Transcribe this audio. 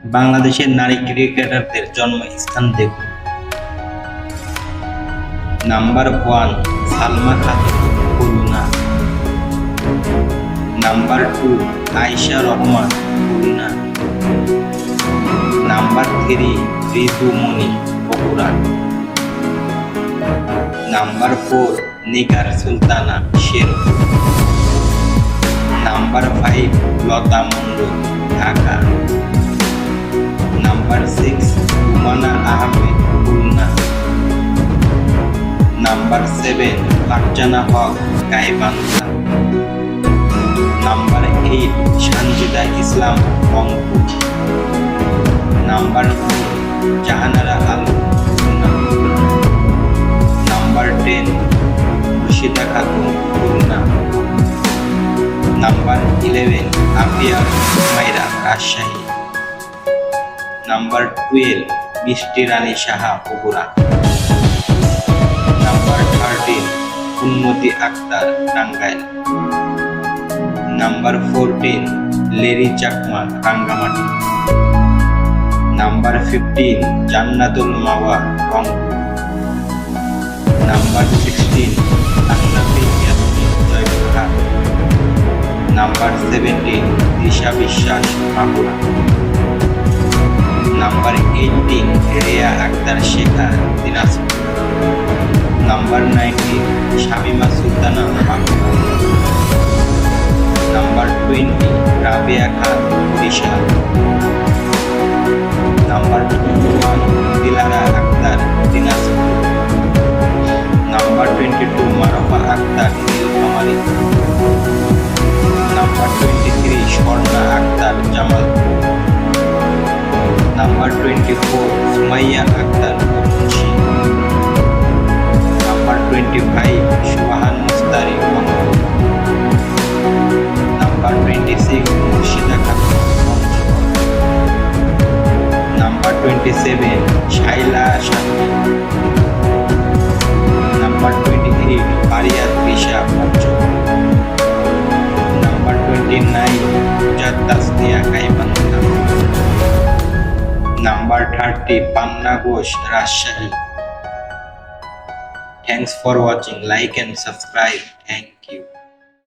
বাংলাদেশের নারী ক্রিকেটারদের জন্মস্থান দেখুন। Number 1 Salma Khatun, Khulna. Number 2 Ayesha Rahman, Khulna. Number 3 ঋতু মনি, বগুড়া। নাম্বার 4 নিগার সুলতানা, শেরপুর। নাম্বার 5 লতা মণ্ডল, ঢাকা। নাম্বার 6 রুমানা আহমেদ, খুলনা। নাম্বার 7 ফারজানা হক, গাইবান্ধা। নাম্বার 8 সানজিদা ইসলাম, রংপুর। নাম্বার 9 জাহানারা আলম, খুলনা। নাম্বার 10 মুর্শিদা খাতুন, খুলনা। নাম্বার 11 আফিয়া হুমায়রা, রাজশাহী। নাম্বার 12 মিষ্টি রানী সাহা, বগুড়া। নাম্বার 13 উন্নতি Akter, Tangail. Number 14 Leri Chakma, Rangamati. Number 15 Jannatul Mawa, Rangpur. Number 16 Ashrafi Yasmin, Joypurhat. Number 17 Disha Biswas, Magura. Number 18 Reya Akter Shekha, Dinajpur. Number 19 Shamima Sultana, Bankura. Number 20 Rabeya Khan, Barishal. Number 21 Dilara Akter, Dinajpur. Number 22 Marfa Akter, Nilphamari. Number 23 Swarna Akter, Jamalpur. Number 24 Sumaiya Akter, Munshi. Number 25 Subhan Mustari, Rangpur. Number 26 Murshida Khatun, Panchagarh. Number 27 Shaila শান্তি। Number 28 পারিয়া Trisha, Panchagarh. Number 29 Puja Tasnia, Gaibandha. Number 30 Panna Ghosh, Rajshahi. Thanks for watching. Like and subscribe. Thank you.